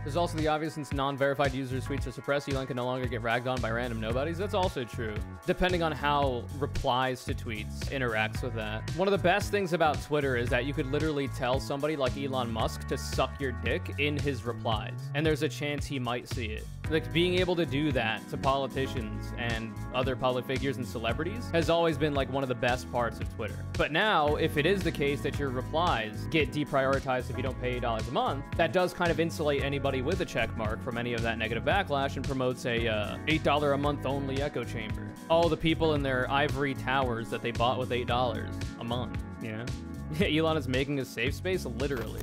There's also the obvious, since non-verified users' tweets are suppressed, Elon can no longer get ragged on by random nobodies. That's also true, depending on how replies to tweets interacts with that. One of the best things about Twitter is that you could literally tell somebody like Elon Musk to suck your dick in his replies, and there's a chance he might see it. Like, being able to do that to politicians and other public figures and celebrities has always been like one of the best parts of Twitter. But now, if it is the case that your replies get deprioritized if you don't pay $8 a month, that does kind of insulate anybody with a check mark from any of that negative backlash and promotes a $8 a month only echo chamber. All the people in their ivory towers that they bought with $8 a month, you know? Elon is making a safe space, literally.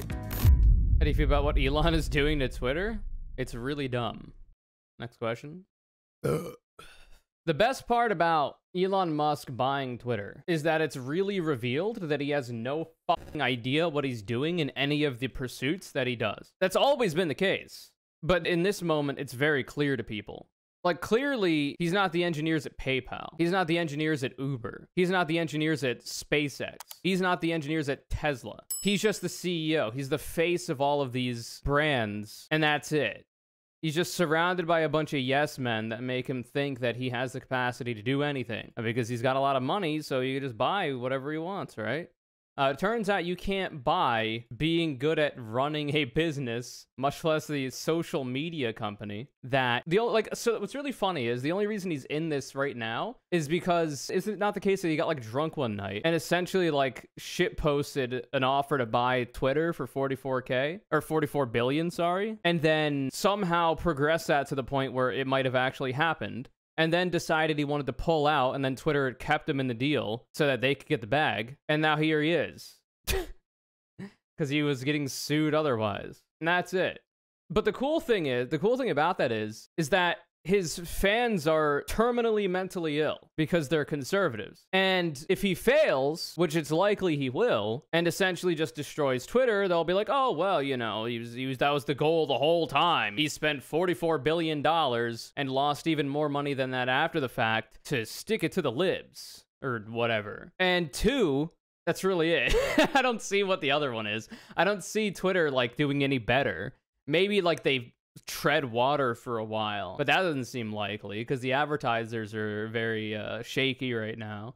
How do you feel about what Elon is doing to Twitter? It's really dumb. Next question. The best part about Elon Musk buying Twitter is that it's really revealed that he has no fucking idea what he's doing in any of the pursuits that he does. That's always been the case. But in this moment, it's very clear to people. Like, clearly, he's not the engineers at PayPal. He's not the engineers at Uber. He's not the engineers at SpaceX. He's not the engineers at Tesla. He's just the CEO. He's the face of all of these brands, and that's it. He's just surrounded by a bunch of yes men that make him think that he has the capacity to do anything. Because he's got a lot of money, so you can just buy whatever he wants, right? It turns out you can't buy being good at running a business, much less the social media company that so what's really funny is the only reason he's in this right now is because is it not the case that he got like drunk one night and essentially like shit posted an offer to buy Twitter for 44K or 44 billion, sorry, and then somehow progressed that to the point where it might have actually happened. And then decided he wanted to pull out, and then Twitter kept him in the deal so that they could get the bag. And now here he is. Because he was getting sued otherwise. And that's it. But the cool thing about that is that his fans are terminally mentally ill because they're conservatives. And if he fails, which it's likely he will, and essentially just destroys Twitter, they'll be like, oh, well, you know, that was the goal the whole time. He spent $44 billion and lost even more money than that after the fact to stick it to the libs or whatever. And two, that's really it. I don't see what the other one is. I don't see Twitter like doing any better. Maybe like they tread water for a while, but that doesn't seem likely because the advertisers are very shaky right now,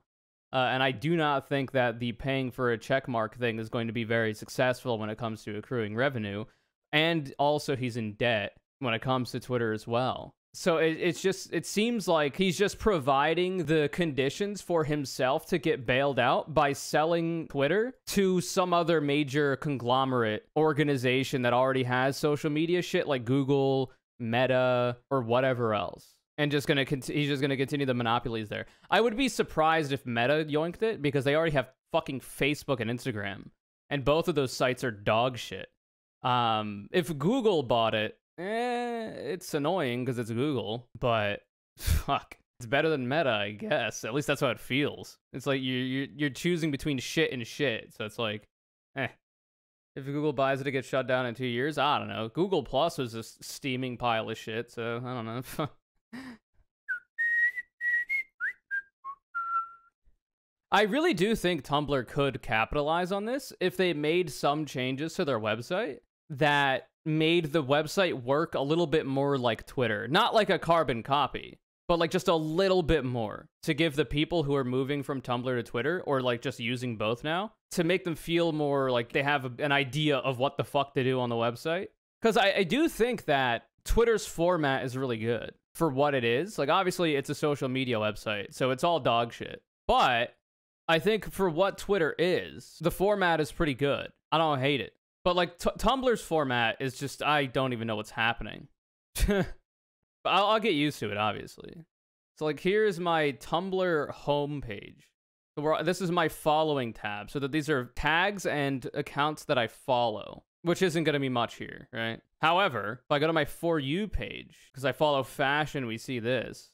and I do not think that the paying for a checkmark thing is going to be very successful when it comes to accruing revenue, and also he's in debt when it comes to Twitter as well. So it seems like he's just providing the conditions for himself to get bailed out by selling Twitter to some other major conglomerate organization that already has social media shit like Google, Meta, or whatever else. And he's just gonna continue the monopolies there. I would be surprised if Meta yoinked it because they already have fucking Facebook and Instagram, and both of those sites are dog shit. If Google bought it, it's annoying because it's Google, but fuck, it's better than Meta, I guess. At least that's how it feels. It's like you're choosing between shit and shit, so it's like, if Google buys it, it gets shut down in 2 years. I don't know. Google Plus was a steaming pile of shit, so I don't know. I really do think Tumblr could capitalize on this if they made some changes to their website that made the website work a little bit more like Twitter. Not like a carbon copy, but like just a little bit more to give the people who are moving from Tumblr to Twitter, or like just using both now, to make them feel more like they have an idea of what the fuck to do on the website. Because I do think that Twitter's format is really good for what it is. Like, obviously, it's a social media website, so it's all dog shit. But I think for what Twitter is, the format is pretty good. I don't hate it. But like Tumblr's format is just, I don't even know what's happening. But I'll get used to it, obviously. So like, here's my Tumblr homepage. This is my following tab. So that these are tags and accounts that I follow, which isn't going to be much here, right? However, if I go to my For You page, because I follow fashion, we see this.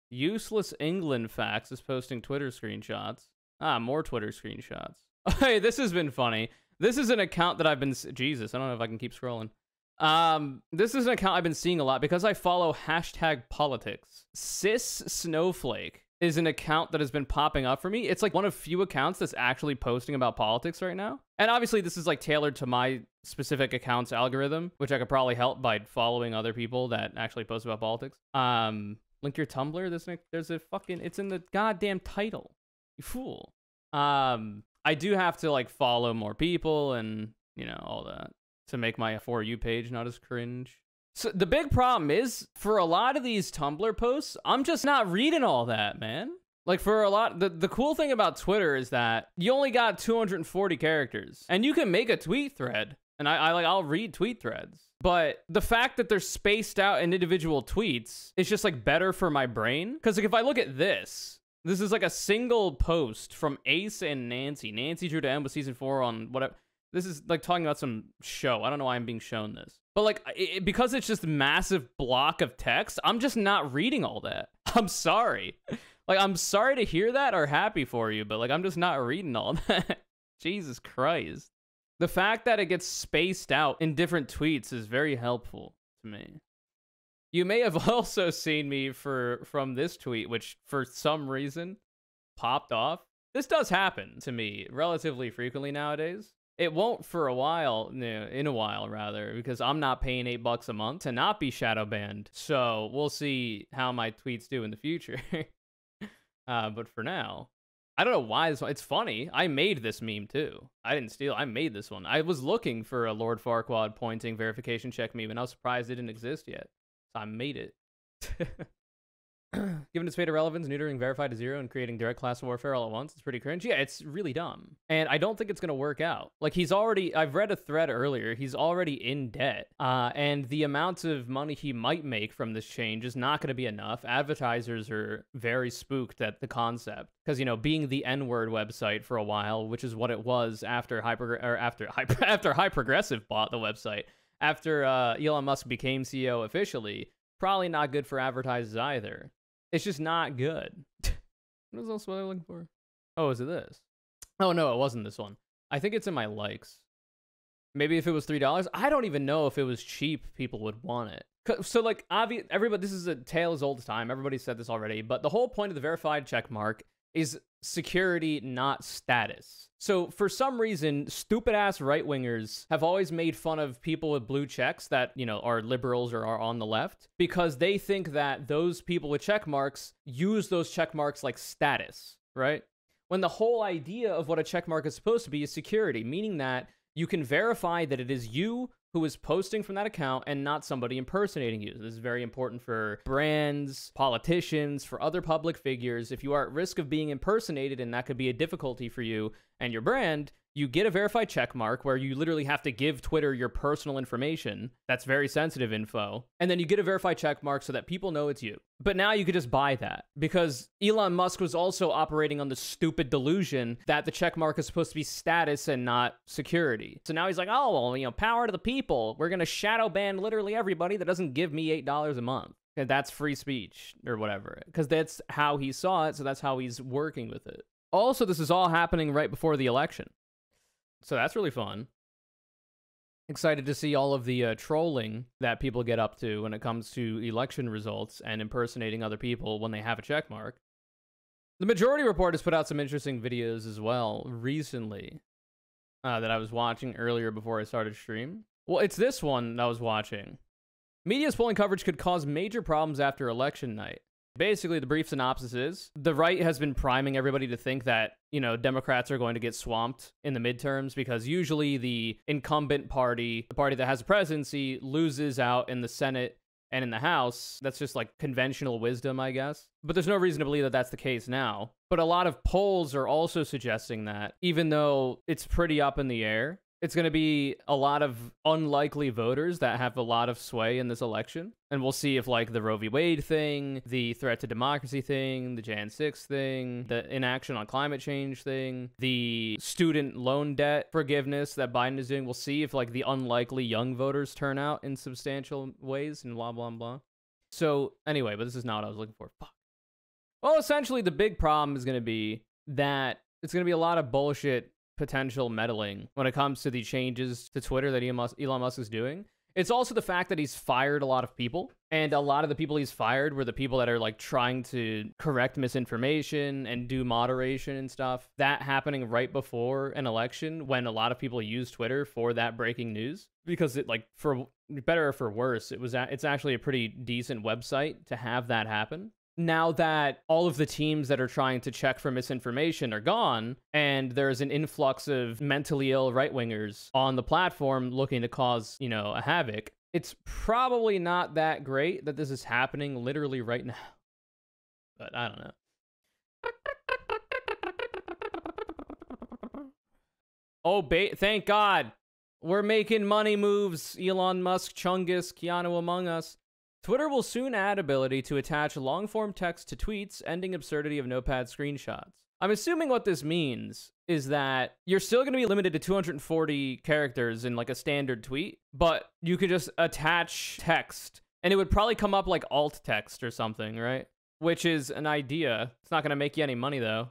Useless England Facts is posting Twitter screenshots. Ah, more Twitter screenshots. Hey, this has been funny. This is an account that I've been... Jesus, I don't know if I can keep scrolling. This is an account I've been seeing a lot because I follow #politics. Cis Snowflake is an account that has been popping up for me. It's like one of few accounts that's actually posting about politics right now. And obviously this is like tailored to my specific account's algorithm, which I could probably help by following other people that actually post about politics. Link your Tumblr. There's a fucking, it's in the goddamn title. You fool. I do have to like follow more people and, you know, all that to make my For You page not as cringe. So the big problem is, for a lot of these Tumblr posts, I'm just not reading all that, man. Like, for a lot, the cool thing about Twitter is that you only got 240 characters, and you can make a tweet thread, and I'll read tweet threads. But the fact that they're spaced out in individual tweets is just like better for my brain. Because like if I look at this is like a single post from Ace and Nancy. Nancy drew to end with season 4 on whatever. This is like talking about some show. I don't know why I'm being shown this. But like, because it's just a massive block of text, I'm just not reading all that. I'm sorry. Like, I'm sorry to hear that or happy for you, but like, I'm just not reading all that. Jesus Christ. The fact that it gets spaced out in different tweets is very helpful to me. You may have also seen me from this tweet, which for some reason popped off. This does happen to me relatively frequently nowadays. It won't for a while, in a while rather, because I'm not paying $8 a month to not be shadow banned. So we'll see how my tweets do in the future. But for now, I don't know why it's funny. I made this meme too. I didn't steal. I made this one. I was looking for a Lord Farquaad pointing verification check meme, and I was surprised it didn't exist yet. So I made it. Given its fate of relevance, neutering verified to 0 and creating direct class warfare all at once, it's pretty cringe. Yeah, it's really dumb. And I don't think it's going to work out. Like, I've read a thread earlier, he's already in debt. And the amount of money he might make from this change is not going to be enough. Advertisers are very spooked at the concept. Because, you know, being the N-word website for a while, which is what it was after High Progressive bought the website, after Elon Musk became CEO officially, probably not good for advertisers either. It's just not good. What else was I looking for? Oh, is it this? Oh, no, it wasn't this one. I think it's in my likes. Maybe if it was $3. I don't even know if it was cheap, people would want it. So, like, everybody, this is a tale as old as time. Everybody said this already. But the whole point of the verified checkmark is security, not status. So for some reason, stupid ass right-wingers have always made fun of people with blue checks that, you know, are liberals or are on the left, because they think that those people with check marks use those check marks like status, right? When the whole idea of what a check mark is supposed to be is security, meaning that you can verify that it is you who is posting from that account and not somebody impersonating you. This is very important for brands, politicians, for other public figures. If you are at risk of being impersonated and that could be a difficulty for you and your brand, you get a verified checkmark where you literally have to give Twitter your personal information. That's very sensitive info. And then you get a verified checkmark so that people know it's you. But now you could just buy that because Elon Musk was also operating on the stupid delusion that the checkmark is supposed to be status and not security. So now he's like, oh, well, you know, power to the people. We're going to shadow ban literally everybody that doesn't give me $8 a month. And that's free speech or whatever, because that's how he saw it. So that's how he's working with it. Also, this is all happening right before the election. So that's really fun. Excited to see all of the trolling that people get up to when it comes to election results and impersonating other people when they have a check mark. The Majority Report has put out some interesting videos as well recently that I was watching earlier before I started stream. Well, it's this one that I was watching. Media's polling coverage could cause major problems after election night. Basically, the brief synopsis is the right has been priming everybody to think that, you know, Democrats are going to get swamped in the midterms because usually the incumbent party, the party that has the presidency, loses out in the Senate and in the House. That's just like conventional wisdom, I guess. But there's no reason to believe that that's the case now. But a lot of polls are also suggesting that, even though it's pretty up in the air, it's going to be a lot of unlikely voters that have a lot of sway in this election. And we'll see if, like, the Roe v. Wade thing, the threat to democracy thing, the Jan 6 thing, the inaction on climate change thing, the student loan debt forgiveness that Biden is doing, we'll see if, like, the unlikely young voters turn out in substantial ways and blah, blah, blah. So, anyway, but this is not what I was looking for. Fuck. Well, essentially, the big problem is going to be that it's going to be a lot of bullshit potential meddling when it comes to the changes to Twitter that Elon Musk is doing. It's also the fact that he's fired a lot of people, and a lot of the people he's fired were the people that are like trying to correct misinformation and do moderation and stuff. That happening right before an election when a lot of people use Twitter for that breaking news, because it, like, for better or for worse, it's actually a pretty decent website to have that happen. Now that all of the teams that are trying to check for misinformation are gone, and there's an influx of mentally ill right-wingers on the platform looking to cause, you know, a havoc, it's probably not that great that this is happening literally right now. But I don't know. Oh, thank God. We're making money moves. Elon Musk, Chungus, Keanu among us. Twitter will soon add ability to attach long-form text to tweets, ending absurdity of notepad screenshots. I'm assuming what this means is that you're still going to be limited to 240 characters in like a standard tweet, but you could just attach text, and it would probably come up like alt text or something, right? Which is an idea. It's not going to make you any money, though.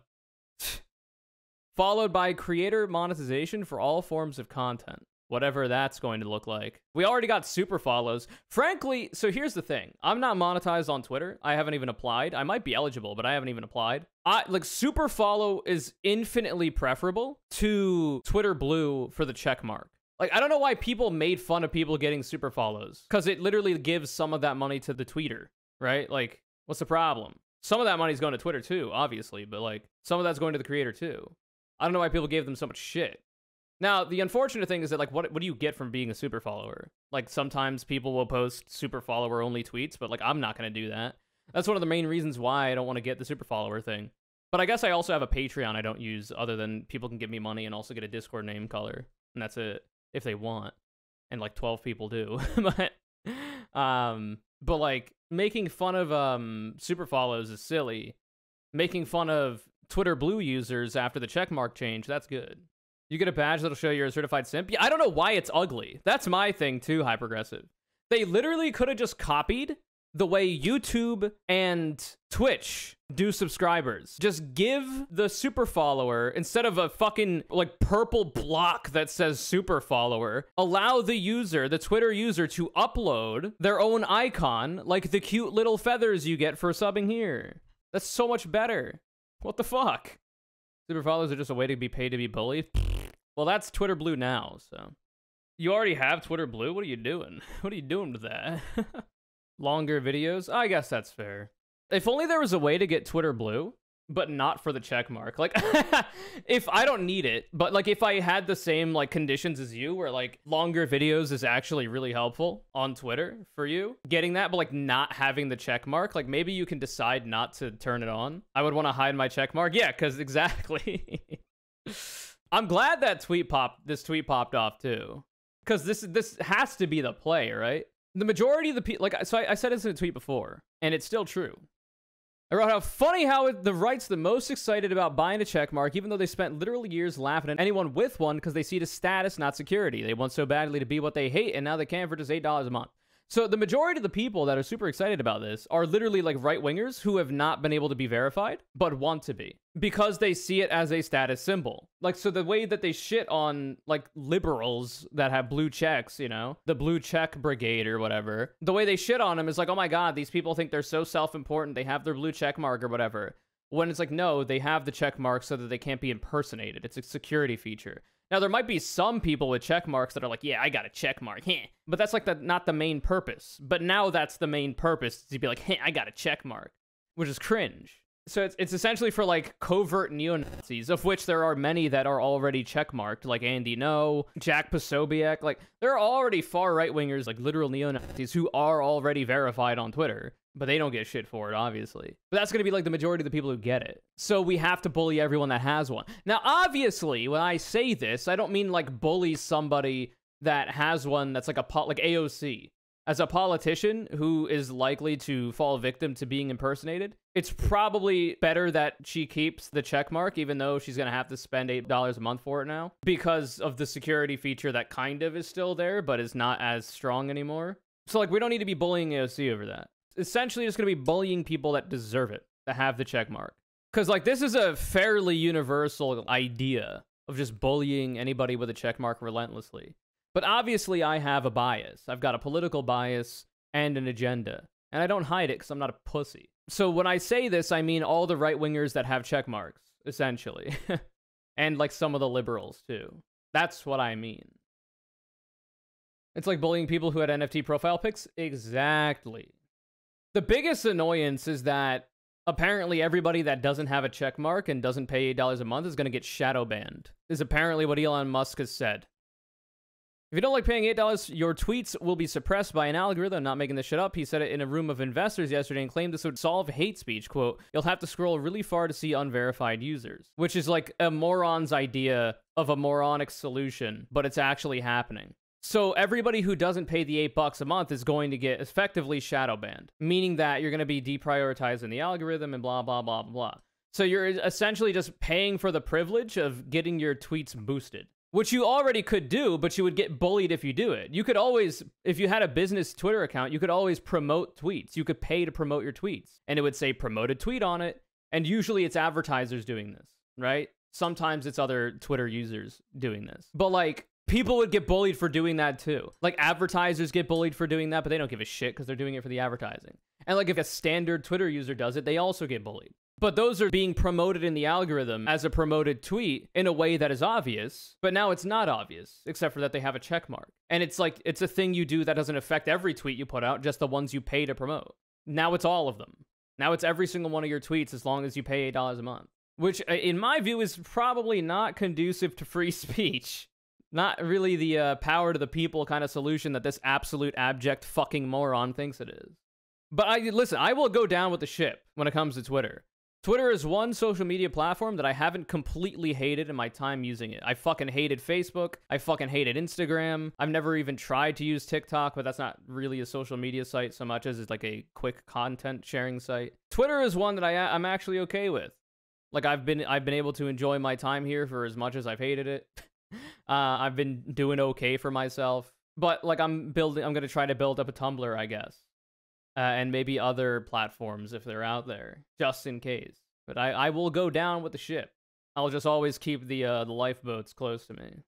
Followed by creator monetization for all forms of content. Whatever that's going to look like. We already got super follows. Frankly, so here's the thing. I'm not monetized on Twitter. I haven't even applied. I might be eligible, but I haven't even applied. Like, super follow is infinitely preferable to Twitter Blue for the check mark. Like, I don't know why people made fun of people getting super follows, because it literally gives some of that money to the tweeter, right? Like, what's the problem? Some of that money's going to Twitter too, obviously, but like, some of that's going to the creator too. I don't know why people gave them so much shit. Now, the unfortunate thing is that, like, what do you get from being a super follower? Like, sometimes people will post super follower only tweets, but like, I'm not going to do that. That's one of the main reasons why I don't want to get the super follower thing. But I guess I also have a Patreon I don't use, other than people can give me money and also get a Discord name color. And that's it, if they want. And like 12 people do. But like, making fun of super follows is silly. Making fun of Twitter Blue users after the checkmark change, that's good. You get a badge that'll show you're a certified simp. Yeah, I don't know why it's ugly. That's my thing too, Hypergressive. They literally could have just copied the way YouTube and Twitch do subscribers. Just give the super follower, instead of a fucking like purple block that says super follower, allow the user, the Twitter user, to upload their own icon, like the cute little feathers you get for subbing here. That's so much better. What the fuck? Super followers are just a way to be paid to be bullied. Well, that's Twitter Blue now, so. You already have Twitter Blue? What are you doing? What are you doing with that? Longer videos? I guess that's fair. If only there was a way to get Twitter Blue, but not for the check mark. Like, if I don't need it, but like if I had the same like conditions as you, where like longer videos is actually really helpful on Twitter for you, getting that, but like not having the check mark, like maybe you can decide not to turn it on. I would want to hide my check mark. Yeah, because exactly. I'm glad that this tweet popped off too, because this has to be the play, right? The majority of the people, like, so I said this in a tweet before, and it's still true. I wrote how funny how the right's the most excited about buying a checkmark, even though they spent literal years laughing at anyone with one because they see it as status, not security. They want so badly to be what they hate, and now they can for just $8 a month. So the majority of the people that are super excited about this are literally like right-wingers who have not been able to be verified, but want to be, because they see it as a status symbol. Like, so the way that they shit on like liberals that have blue checks, you know, the blue check brigade or whatever, the way they shit on them is like, oh my God, these people think they're so self-important. They have their blue check mark or whatever. When it's like, no, they have the check mark so that they can't be impersonated. It's a security feature. Now, there might be some people with check marks that are like, yeah, I got a check mark, heh. But that's like not the main purpose. But now that's the main purpose, to be like, hey, I got a check mark, which is cringe. So it's essentially for like covert neo-Nazis, of which there are many that are already checkmarked, like Andy No, Jack Posobiec. Like, there are already far right-wingers, like literal neo-Nazis, who are already verified on Twitter. But they don't get shit for it, obviously. But that's going to be like the majority of the people who get it. So we have to bully everyone that has one. Now, obviously, when I say this, I don't mean like bully somebody that has one that's like like AOC. As a politician who is likely to fall victim to being impersonated, it's probably better that she keeps the check mark, even though she's going to have to spend $8 a month for it now, because of the security feature that kind of is still there, but is not as strong anymore. So like, we don't need to be bullying AOC over that. Essentially just going to be bullying people that deserve it, that have the check mark. Because like, this is a fairly universal idea of just bullying anybody with a check mark relentlessly. But obviously I have a bias. I've got a political bias and an agenda. And I don't hide it because I'm not a pussy. So when I say this, I mean all the right-wingers that have check marks, essentially. And like some of the liberals too. That's what I mean. It's like bullying people who had NFT profile pics? Exactly. The biggest annoyance is that apparently everybody that doesn't have a check mark and doesn't pay $8 a month is going to get shadow banned, is apparently what Elon Musk has said. If you don't like paying $8, your tweets will be suppressed by an algorithm. I'm not making this shit up. He said it in a room of investors yesterday and claimed this would solve hate speech. Quote, you'll have to scroll really far to see unverified users, which is like a moron's idea of a moronic solution, but it's actually happening. So everybody who doesn't pay the $8 a month is going to get effectively shadow banned, meaning that you're going to be deprioritized in the algorithm and blah, blah, blah, blah, blah. So you're essentially just paying for the privilege of getting your tweets boosted, which you already could do, but you would get bullied if you do it. You could always, if you had a business Twitter account, you could always promote tweets. You could pay to promote your tweets, and it would say promoted tweet on it. And usually it's advertisers doing this, right? Sometimes it's other Twitter users doing this. But like, people would get bullied for doing that too. Like advertisers get bullied for doing that, but they don't give a shit because they're doing it for the advertising. And like if a standard Twitter user does it, they also get bullied. But those are being promoted in the algorithm as a promoted tweet in a way that is obvious, but now it's not obvious, except for that they have a check mark. And it's like, it's a thing you do that doesn't affect every tweet you put out, just the ones you pay to promote. Now it's all of them. Now it's every single one of your tweets as long as you pay $8 a month, which in my view is probably not conducive to free speech. Not really the power to the people kind of solution that this absolute abject fucking moron thinks it is. But listen, I will go down with the ship when it comes to Twitter. Twitter is one social media platform that I haven't completely hated in my time using it. I fucking hated Facebook. I fucking hated Instagram. I've never even tried to use TikTok, but that's not really a social media site so much as it's like a quick content sharing site. Twitter is one that I'm actually okay with. Like I've been able to enjoy my time here for as much as I've hated it. I've been doing okay for myself, but like I'm going to try to build up a Tumblr, I guess. And maybe other platforms if they're out there, just in case. But I will go down with the ship. I'll just always keep the lifeboats close to me.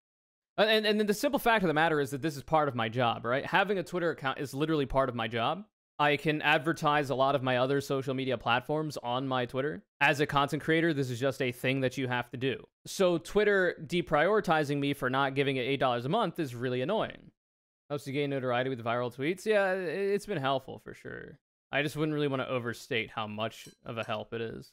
And the simple fact of the matter is that this is part of my job, right? Having a Twitter account is literally part of my job. I can advertise a lot of my other social media platforms on my Twitter. As a content creator, this is just a thing that you have to do. So Twitter deprioritizing me for not giving it $8 a month is really annoying. Helps you gain notoriety with viral tweets. Yeah, it's been helpful for sure. I just wouldn't really want to overstate how much of a help it is.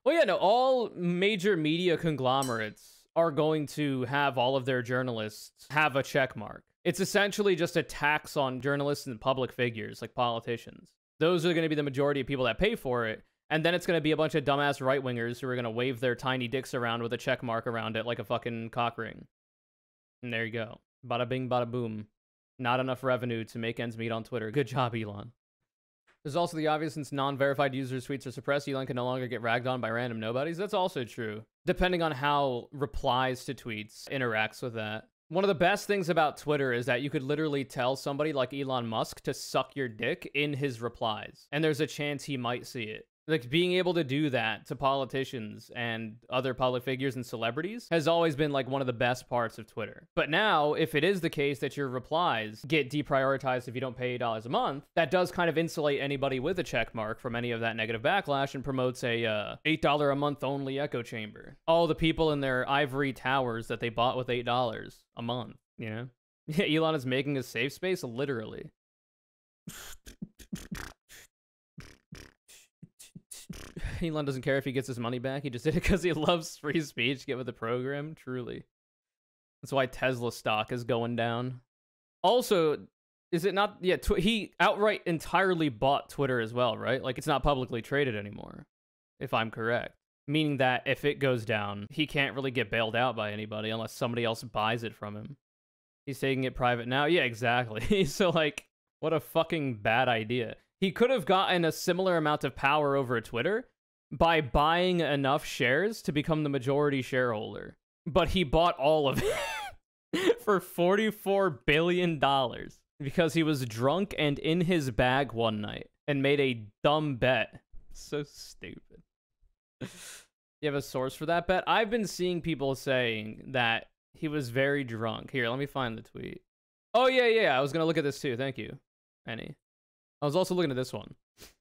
Well, yeah, no, all major media conglomerates are going to have all of their journalists have a check mark. It's essentially just a tax on journalists and public figures, like politicians. Those are going to be the majority of people that pay for it. And then it's going to be a bunch of dumbass right-wingers who are going to wave their tiny dicks around with a check mark around it like a fucking cock ring. And there you go. Bada bing, bada boom. Not enough revenue to make ends meet on Twitter. Good job, Elon. There's also the obvious, since non-verified users' tweets are suppressed, Elon can no longer get ragged on by random nobodies. That's also true, depending on how replies to tweets interacts with that. One of the best things about Twitter is that you could literally tell somebody like Elon Musk to suck your dick in his replies, and there's a chance he might see it. Like, being able to do that to politicians and other public figures and celebrities has always been, like, one of the best parts of Twitter. But now, if it is the case that your replies get deprioritized if you don't pay $8 a month, that does kind of insulate anybody with a check mark from any of that negative backlash and promotes a $8 a month only echo chamber. All the people in their ivory towers that they bought with $8 a month, you know? Yeah, Elon is making a safe space, literally. Elon doesn't care if he gets his money back. He just did it because he loves free speech. Get with the program. Truly. That's why Tesla stock is going down. Also, is it not? Yeah, he outright entirely bought Twitter as well, right? Like, it's not publicly traded anymore, if I'm correct. Meaning that if it goes down, he can't really get bailed out by anybody unless somebody else buys it from him. He's taking it private now. Yeah, exactly. So, like, what a fucking bad idea. He could have gotten a similar amount of power over Twitter by buying enough shares to become the majority shareholder. But he bought all of it for $44 billion because he was drunk and in his bag one night and made a dumb bet. So stupid. You have a source for that bet? I've been seeing people saying that He was very drunk. Here, let me find the tweet. Oh, yeah. I was going to look at this too. Thank you, Penny. I was also looking at this one.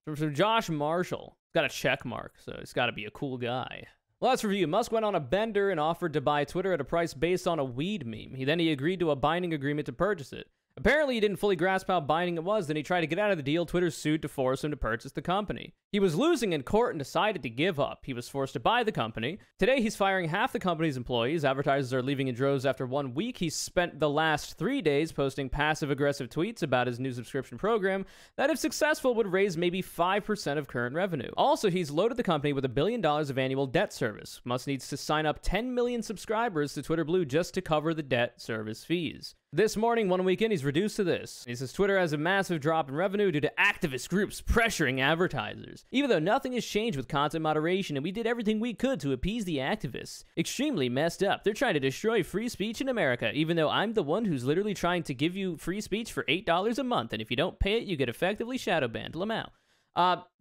From Josh Marshall. He's got a check mark, so he's got to be a cool guy. Last review. Musk went on a bender and offered to buy Twitter at a price based on a weed meme. He agreed to a binding agreement to purchase it. Apparently, he didn't fully grasp how binding it was. Then he tried to get out of the deal. Twitter sued to force him to purchase the company. He was losing in court and decided to give up. He was forced to buy the company. Today, he's firing half the company's employees. Advertisers are leaving in droves after 1 week. He spent the last 3 days posting passive-aggressive tweets about his new subscription program that, if successful, would raise maybe 5% of current revenue. Also, he's loaded the company with $1 billion of annual debt service. Musk needs to sign up 10 million subscribers to Twitter Blue just to cover the debt service fees. This morning, 1 week in, he's reduced to this. He says Twitter has a massive drop in revenue due to activist groups pressuring advertisers. Even though nothing has changed with content moderation and we did everything we could to appease the activists. Extremely messed up. They're trying to destroy free speech in America, even though I'm the one who's literally trying to give you free speech for $8 a month, and if you don't pay it, you get effectively shadow banned. Lamau.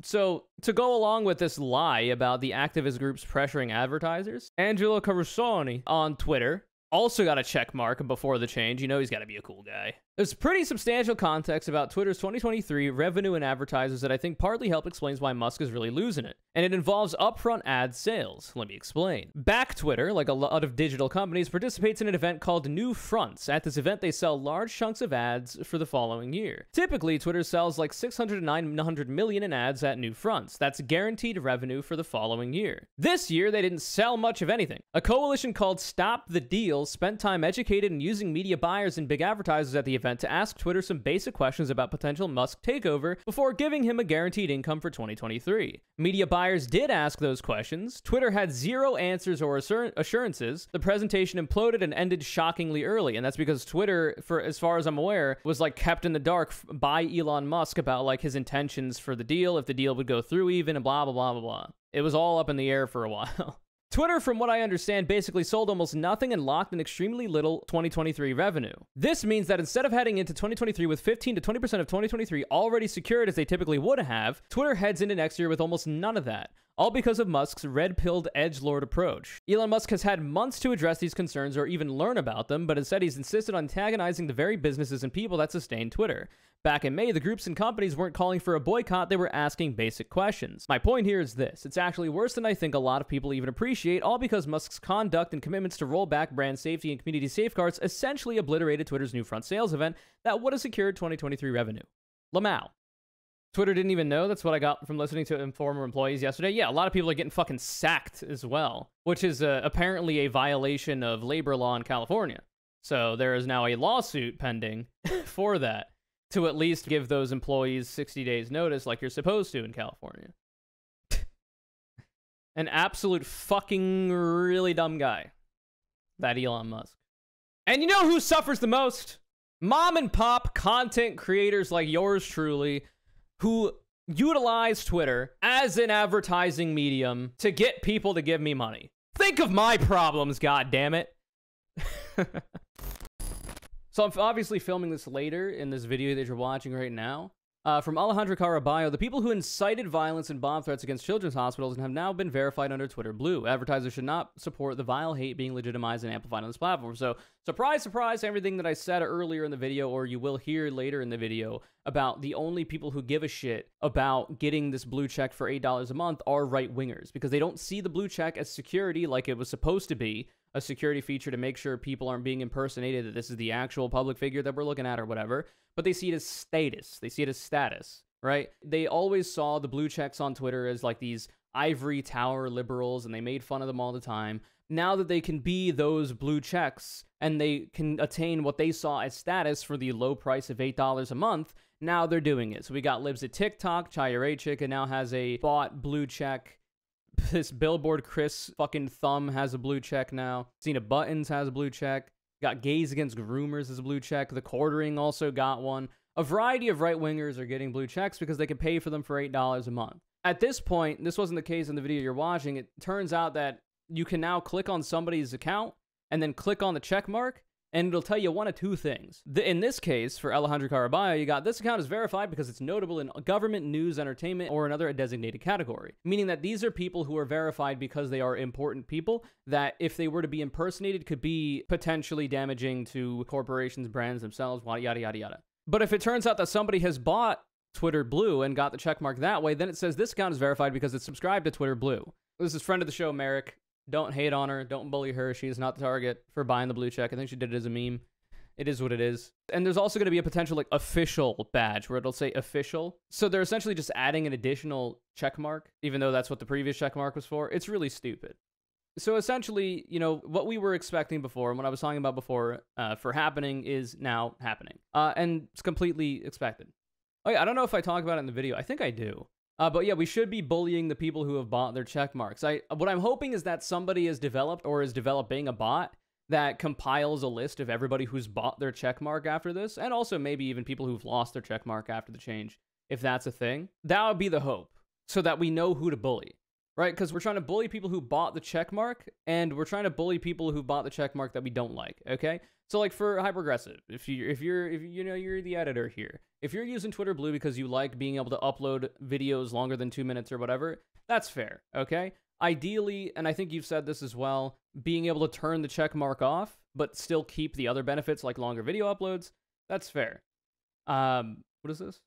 So to go along with this lie about the activist groups pressuring advertisers, Angelo Carusoni on Twitter also got a check mark before the change. You know he's got to be a cool guy. There's pretty substantial context about Twitter's 2023 revenue and advertisers that I think partly help explains why Musk is really losing it. And it involves upfront ad sales. Let me explain. Back Twitter, like a lot of digital companies, participates in an event called New Fronts. At this event, they sell large chunks of ads for the following year. Typically, Twitter sells like 600 to 900 million in ads at New Fronts. That's guaranteed revenue for the following year. This year, they didn't sell much of anything. A coalition called Stop the Deal spent time educated and using media buyers and big advertisers at the event to ask Twitter some basic questions about potential Musk takeover before giving him a guaranteed income for 2023. Media buyers did ask those questions. Twitter had zero answers or assurances. The presentation imploded and ended shockingly early, and that's because Twitter, for as far as I'm aware, was like kept in the dark by Elon Musk about like his intentions for the deal, if the deal would go through even, and blah, blah, blah, blah, blah. It was all up in the air for a while. Twitter, from what I understand, basically sold almost nothing and locked in extremely little 2023 revenue. This means that instead of heading into 2023 with 15 to 20% of 2023 already secured as they typically would have, Twitter heads into next year with almost none of that. All because of Musk's red-pilled edgelord approach. Elon Musk has had months to address these concerns or even learn about them, but instead he's insisted on antagonizing the very businesses and people that sustain Twitter. Back in May, the groups and companies weren't calling for a boycott, they were asking basic questions. My point here is this: it's actually worse than I think a lot of people even appreciate, all because Musk's conduct and commitments to roll back brand safety and community safeguards essentially obliterated Twitter's New Front sales event that would have secured 2023 revenue. Lamau. Twitter didn't even know. That's what I got from listening to former employees yesterday. Yeah, a lot of people are getting fucking sacked as well, which is apparently a violation of labor law in California. So there is now a lawsuit pending for that, to at least give those employees 60 days notice like you're supposed to in California. An absolute fucking really dumb guy, that Elon Musk. And you know who suffers the most? Mom and pop content creators like yours truly, who utilize Twitter as an advertising medium to get people to give me money. Think of my problems, goddammit. So I'm obviously filming this later in this video that you're watching right now. From Alejandro Caraballo, the people who incited violence and bomb threats against children's hospitals have now been verified under Twitter Blue. Advertisers should not support the vile hate being legitimized and amplified on this platform. So, surprise, surprise, everything that I said earlier in the video, or you will hear later in the video, about the only people who give a shit about getting this blue check for $8 a month are right-wingers, because they don't see the blue check as security like it was supposed to be, a security feature to make sure people aren't being impersonated, that this is the actual public figure that we're looking at or whatever, but they see it as status. They see it as status, right? They always saw the blue checks on Twitter as like these ivory tower liberals, and they made fun of them all the time. Now that they can be those blue checks and they can attain what they saw as status for the low price of $8 a month, now they're doing it. So we got libs at TikTok. Chaya Chicken now has a bought blue check. This Billboard Chris fucking Thumb has a blue check now. Cena Buttons has a blue check. Got Gays Against Groomers as a blue check. The Quartering also got one. A variety of right-wingers are getting blue checks because they can pay for them for $8 a month. At this point, this wasn't the case in the video you're watching. It turns out that you can now click on somebody's account and then click on the check mark, and it'll tell you one of two things. In this case, for Alejandro Caraballo, you got this account is verified because it's notable in government, news, entertainment, or another designated category. Meaning that these are people who are verified because they are important people that if they were to be impersonated could be potentially damaging to corporations, brands themselves, yada, yada, yada. But if it turns out that somebody has bought Twitter Blue and got the checkmark that way, then it says this account is verified because it's subscribed to Twitter Blue. This is friend of the show, Merrick. Don't hate on her. Don't bully her. She is not the target for buying the blue check. I think she did it as a meme. It is what it is. And there's also going to be a potential like official badge where it'll say official. So they're essentially just adding an additional check mark, even though that's what the previous check mark was for. It's really stupid. So essentially, you know, what we were expecting before and what I was talking about before for happening is now happening. And it's completely expected. Oh yeah, I don't know if I talk about it in the video. I think I do. But yeah, we should be bullying the people who have bought their check marks. What I'm hoping is that somebody has developed or is developing a bot that compiles a list of everybody who's bought their check mark after this, and also maybe even people who've lost their check mark after the change, if that's a thing. That would be the hope, so that we know who to bully, right? Because we're trying to bully people who bought the check mark, and we're trying to bully people who bought the check mark that we don't like, okay? So like for Hyperaggressive, if you're the editor here, if you're using Twitter Blue because you like being able to upload videos longer than 2 minutes or whatever, that's fair, okay? Ideally, and I think you've said this as well, being able to turn the check mark off, but still keep the other benefits like longer video uploads, that's fair. What is this?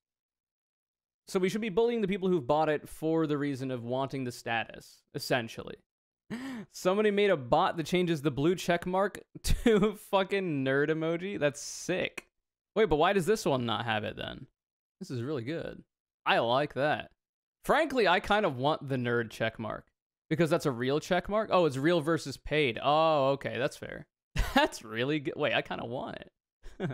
So we should be bullying the people who've bought it for the reason of wanting the status, essentially. Somebody made a bot that changes the blue check mark to fucking nerd emoji? That's sick. Wait, but why does this one not have it then? This is really good. I like that. Frankly, I kind of want the nerd check mark because that's a real check mark. Oh, it's real versus paid. Oh, okay, that's fair. That's really good. Wait, I kind of want it.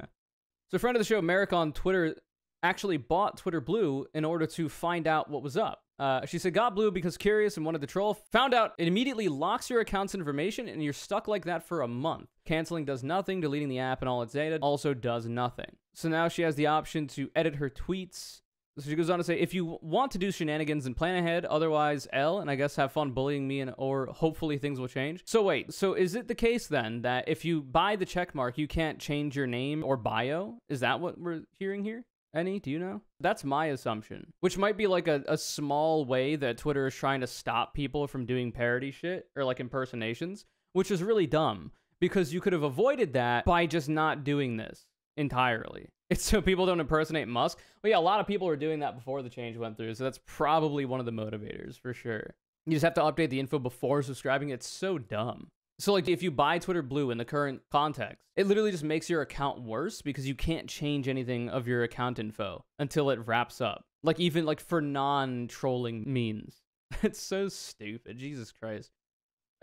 So friend of the show, Merrick on Twitter, actually bought Twitter Blue in order to find out what was up. She said, got Blue because curious and wanted to troll. Found out it immediately locks your account's information and you're stuck like that for a month. Canceling does nothing. Deleting the app and all its data also does nothing. So now she has the option to edit her tweets. So she goes on to say, if you want to do shenanigans and plan ahead, otherwise L, and I guess have fun bullying me or hopefully things will change. So wait, so is it the case then that if you buy the check mark, you can't change your name or bio? Is that what we're hearing here? Any? Do you know? That's my assumption. Which might be like a small way that Twitter is trying to stop people from doing parody shit or like impersonations, which is really dumb because you could have avoided that by just not doing this entirely. It's so people don't impersonate Musk. Well, yeah, a lot of people were doing that before the change went through, so that's probably one of the motivators for sure. You just have to update the info before subscribing. It's so dumb. So like if you buy Twitter Blue in the current context, it literally just makes your account worse because you can't change anything of your account info until it wraps up. Like even like for non-trolling means. It's so stupid. Jesus Christ.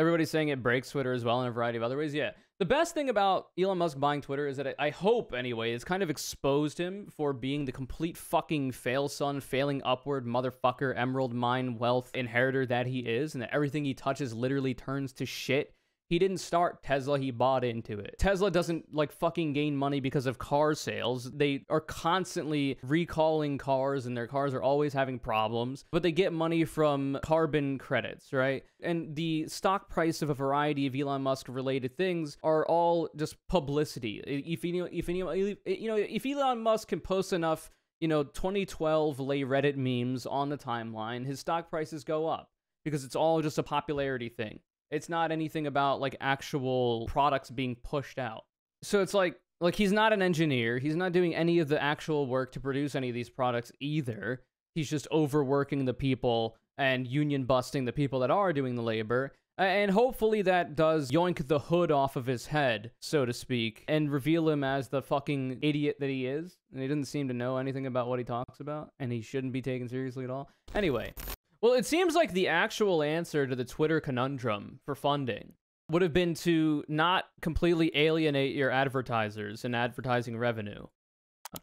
Everybody's saying it breaks Twitter as well in a variety of other ways. Yeah. The best thing about Elon Musk buying Twitter is that I hope anyway, it's kind of exposed him for being the complete fucking fail son, failing upward motherfucker, emerald mine wealth inheritor that he is, and that everything he touches literally turns to shit. He didn't start Tesla, he bought into it. Tesla doesn't like fucking gain money because of car sales. They are constantly recalling cars and their cars are always having problems, but they get money from carbon credits, right? And the stock price of a variety of Elon Musk related things are all just publicity. If Elon Musk can post enough, 2012 lay Reddit memes on the timeline, his stock prices go up because it's all just a popularity thing. It's not anything about like actual products being pushed out. So it's like he's not an engineer. He's not doing any of the actual work to produce any of these products either. He's just overworking the people and union busting the people that are doing the labor. And hopefully that does yoink the hood off of his head, so to speak, and reveal him as the fucking idiot that he is. And he doesn't seem to know anything about what he talks about, and he shouldn't be taken seriously at all. Anyway. Well, it seems like the actual answer to the Twitter conundrum for funding would have been to not completely alienate your advertisers and advertising revenue.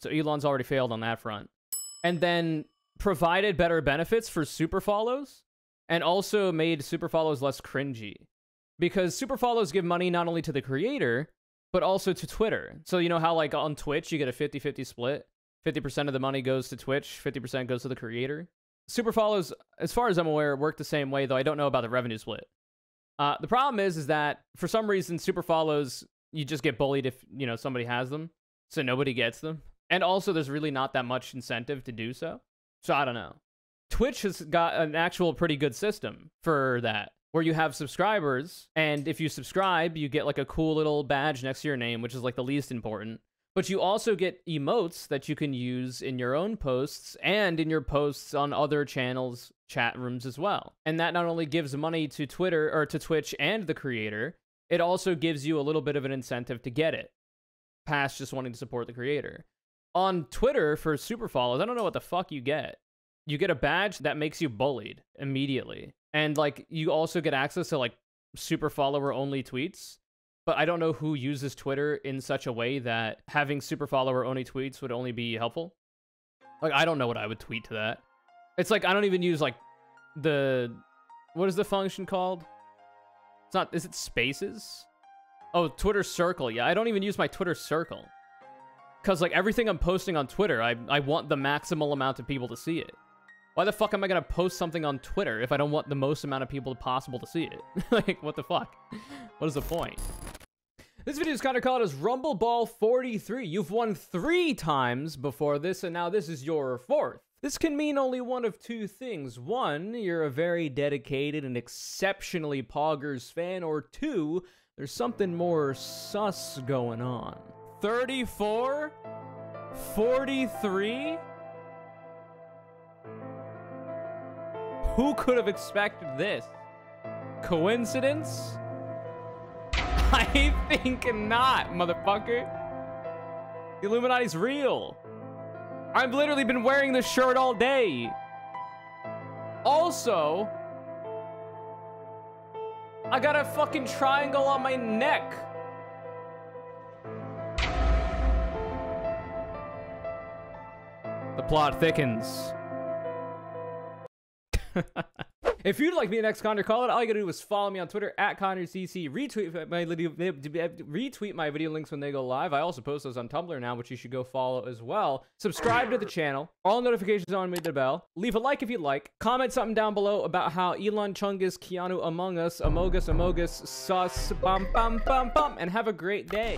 So Elon's already failed on that front. And then provided better benefits for super follows and also made super follows less cringy. Because super follows give money not only to the creator, but also to Twitter. So you know how like on Twitch you get a 50-50 split? 50% of the money goes to Twitch, 50% goes to the creator. Super follows, as far as I'm aware, work the same way, though I don't know about the revenue split. The problem is that for some reason, super follows, you just get bullied if, you know, somebody has them. So nobody gets them. And also, there's really not that much incentive to do so. So I don't know. Twitch has got an actual pretty good system for that, where you have subscribers, and if you subscribe, you get like a cool little badge next to your name, which is like the least important. But you also get emotes that you can use in your own posts and in your posts on other channels, chat rooms as well. And that not only gives money to Twitter or to Twitch and the creator, it also gives you a little bit of an incentive to get it, past just wanting to support the creator. On Twitter, for super follows, I don't know what the fuck you get. You get a badge that makes you bullied immediately. And, like, you also get access to, like, super follower-only tweets. But I don't know who uses Twitter in such a way that having super follower-only tweets would only be helpful. Like, I don't know what I would tweet to that. It's like, I don't even use, like, the... What is the function called? It's not... Is it Spaces? Oh, Twitter Circle. Yeah, I don't even use my Twitter Circle. Because, like, everything I'm posting on Twitter, I want the maximal amount of people to see it. Why the fuck am I going to post something on Twitter if I don't want the most amount of people possible to see it? Like, what the fuck? What is the point? This video is kind of called as Rumbleball43. You've won 3 times before this, and now this is your 4th. This can mean only one of 2 things. 1, you're a very dedicated and exceptionally Poggers fan, or 2, there's something more sus going on. 34? 43? Who could have expected this? Coincidence? I think not, motherfucker. The Illuminati's real. I've literally been wearing this shirt all day. Also, I got a fucking triangle on my neck. The plot thickens. If you'd like me next Connor Call It, all you gotta do is follow me on Twitter at ConnorCC, retweet my video links when they go live. I also post those on Tumblr now, which you should go follow as well. Subscribe to the channel, all notifications on, hit the bell. Leave a like if you'd like. Comment something down below about how Elon Chungus, Keanu Among Us, Amogus, Sus, bum, bum, bum, bum, and have a great day.